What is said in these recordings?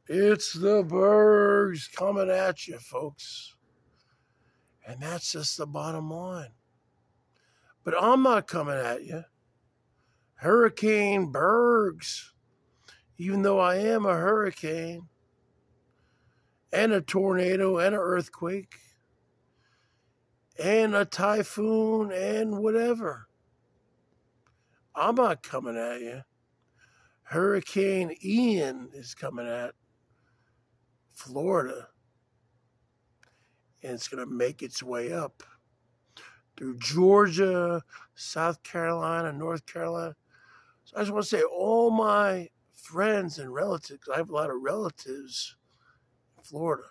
It's the Bergs coming at you, folks. And that's just the bottom line. But I'm not coming at you. Hurricane Bergs, even though I am a hurricane and a tornado and an earthquake and a typhoon and whatever, I'm not coming at you. Hurricane Ian is coming at Florida, and it's going to make its way up through Georgia, South Carolina, North Carolina. So I just want to say, all my friends and relatives, 'cause I have a lot of relatives in Florida,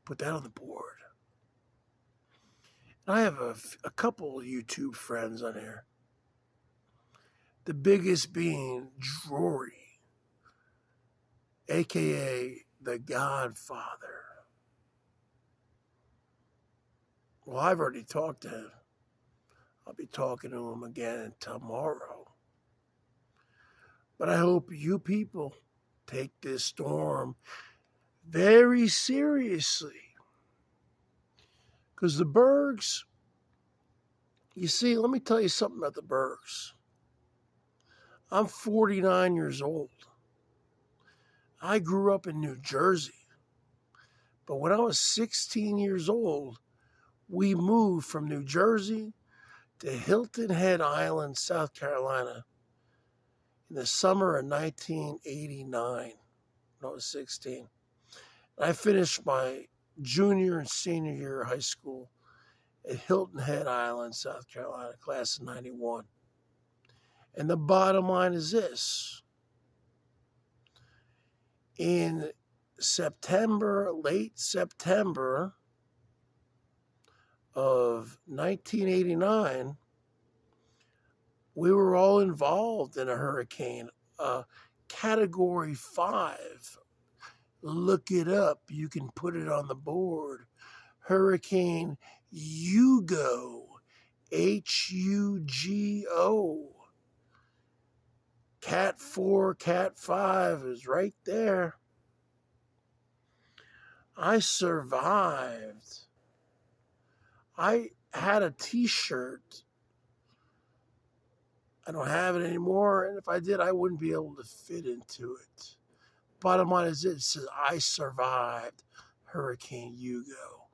put that on the board. And I have a couple of YouTube friends on here. The biggest being Drury, a.k.a. the Godfather. Well, I've already talked to him. I'll be talking to him again tomorrow. But I hope you people take this storm very seriously. Because the Bergs, you see, let me tell you something about the Bergs. I'm 49 years old. I grew up in New Jersey. But when I was 16 years old, we moved from New Jersey to Hilton Head Island, South Carolina, in the summer of 1989, when I was 16. And I finished my junior and senior year of high school at Hilton Head Island, South Carolina, class of 91. And the bottom line is this. In September, late September of 1989, we were all involved in a hurricane, Category 5. Look it up. You can put it on the board. Hurricane Hugo, Hugo. Cat 4, Cat 5 is right there. I survived. I had a t-shirt. I don't have it anymore, and if I did, I wouldn't be able to fit into it. Bottom line is it says, I survived Hurricane Hugo.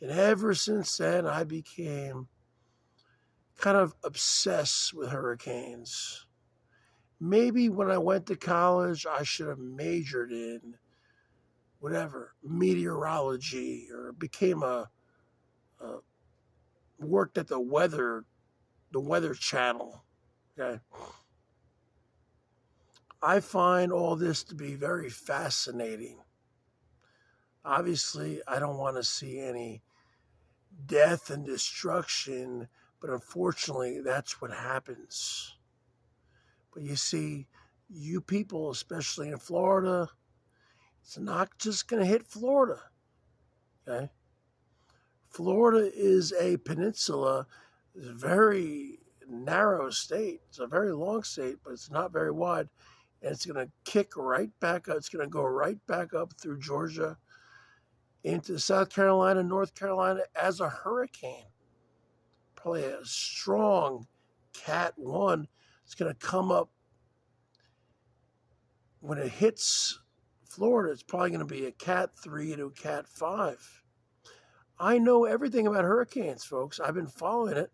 And ever since then, I became kind of obsessed with hurricanes. Maybe when I went to college, I should have majored in whatever, meteorology, or became worked at the weather channel. Okay. I find all this to be very fascinating. Obviously, I don't want to see any death and destruction, but unfortunately, that's what happens. But you see, you people, especially in Florida, it's not just going to hit Florida. Okay? Florida is a peninsula. It's a very narrow state. It's a very long state, but it's not very wide. And it's going to kick right back up. It's going to go right back up through Georgia into South Carolina, North Carolina as a hurricane. Probably a strong Cat 1. It's going to come up. When it hits Florida, it's probably going to be a Cat 3 to a Cat 5. I know everything about hurricanes, folks. I've been following it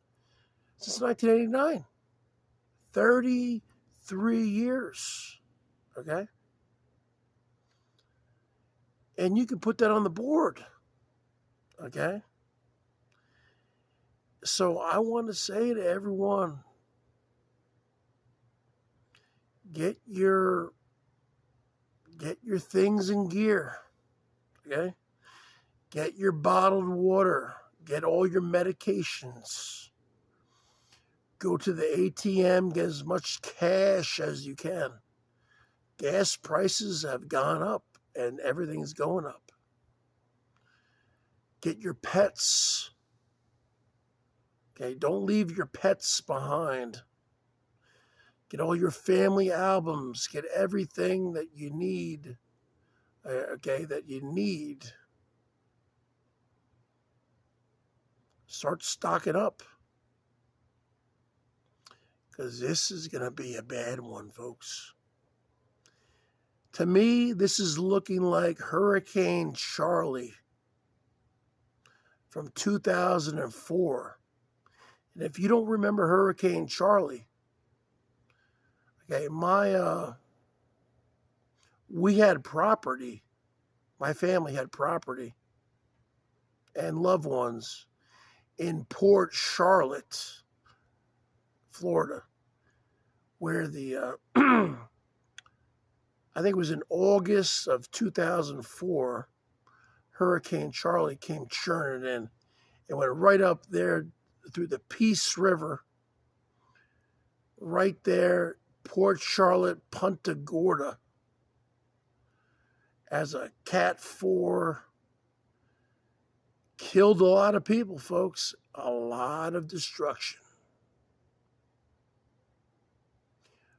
since 1989. 33 years. Okay? And you can put that on the board. Okay? So I want to say to everyone, get your things in gear. Okay? Get your bottled water. Get all your medications. Go to the ATM, get as much cash as you can. Gas prices have gone up and everything's going up. Get your pets. Okay, don't leave your pets behind. Get all your family albums. Get everything that you need. Okay, that you need. Start stocking up. Because this is going to be a bad one, folks. To me, this is looking like Hurricane Charlie from 2004. And if you don't remember Hurricane Charlie, okay, we had property. My family had property and loved ones in Port Charlotte, Florida, where the, I think it was in August of 2004, Hurricane Charlie came churning in. It went right up there through the Peace River, right there, Port Charlotte, Punta Gorda, as a Cat 4, killed a lot of people, folks, a lot of destruction.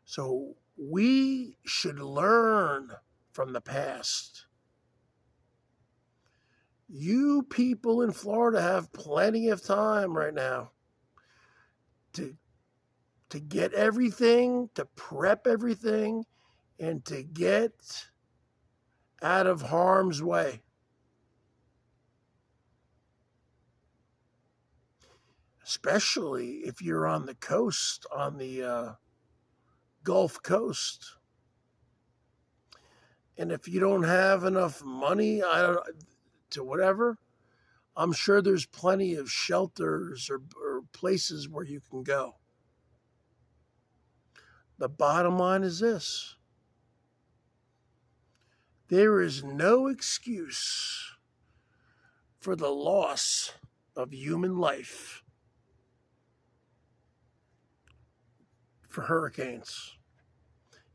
So we should learn from the past. You people in Florida have plenty of time right now to get everything, to prep everything, and to get out of harm's way. Especially if you're on the coast, on the Gulf Coast. And if you don't have enough money, to whatever, I'm sure there's plenty of shelters or places where you can go. The bottom line is this: there is no excuse for the loss of human life for hurricanes.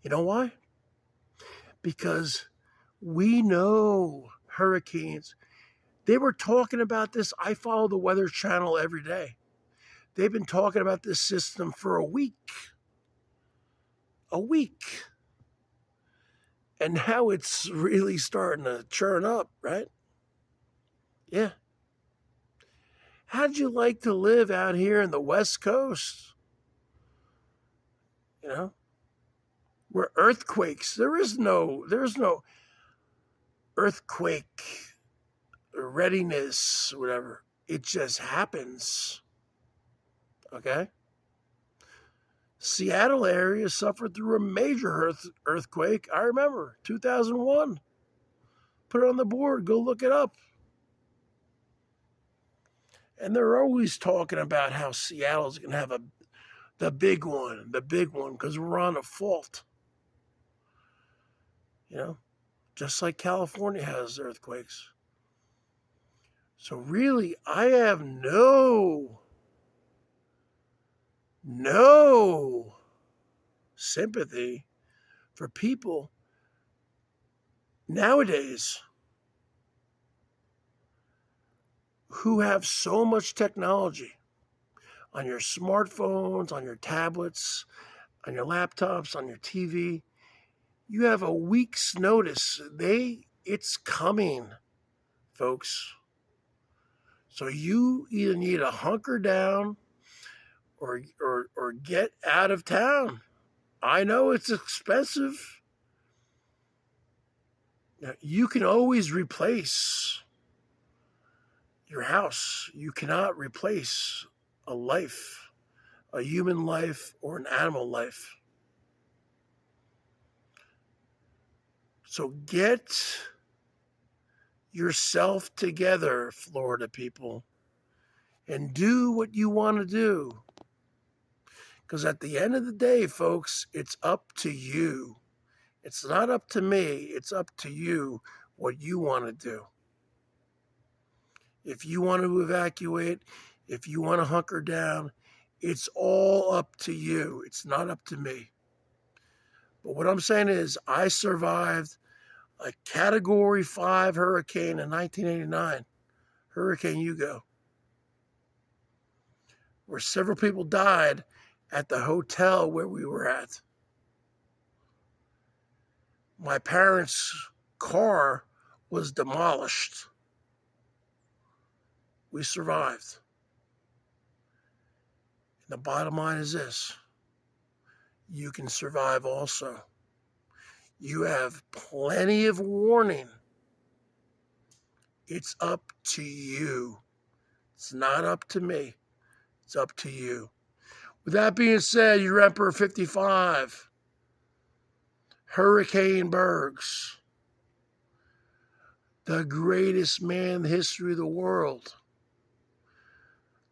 You know why? Because we know hurricanes. They were talking about this. I follow the Weather Channel every day. They've been talking about this system for a week. A week. And now it's really starting to churn up, right? Yeah. How'd you like to live out here in the West Coast? You know, where earthquakes, there's no earthquake readiness, whatever. It just happens. Okay? Seattle area suffered through a major earthquake. I remember, 2001. Put it on the board. Go look it up. And they're always talking about how Seattle's going to have the big one, because we're on a fault. You know, just like California has earthquakes. So really, I have no sympathy for people nowadays who have so much technology on your smartphones, on your tablets, on your laptops, on your TV. You have a week's notice. It's coming, folks. So you either need to hunker down or get out of town. I know it's expensive. Now, you can always replace your house. You cannot replace a life, a human life or an animal life. So get yourself together, Florida people, and do what you want to do. Because at the end of the day, folks, it's up to you. It's not up to me. It's up to you what you want to do. If you want to evacuate, if you want to hunker down, it's all up to you. It's not up to me. But what I'm saying is I survived a Category 5 hurricane in 1989, Hurricane Hugo, where several people died at the hotel where we were at. My parents' car was demolished. We survived. And the bottom line is this: you can survive also. You have plenty of warning. It's up to you. It's not up to me. It's up to you. With that being said, your Emperor 55, Hurricane Bergs, the greatest man in the history of the world,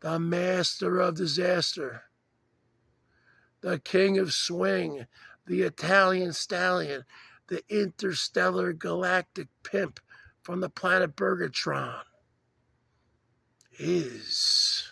the master of disaster, the king of swing, the Italian stallion, the interstellar galactic pimp from the planet Bergatron, is...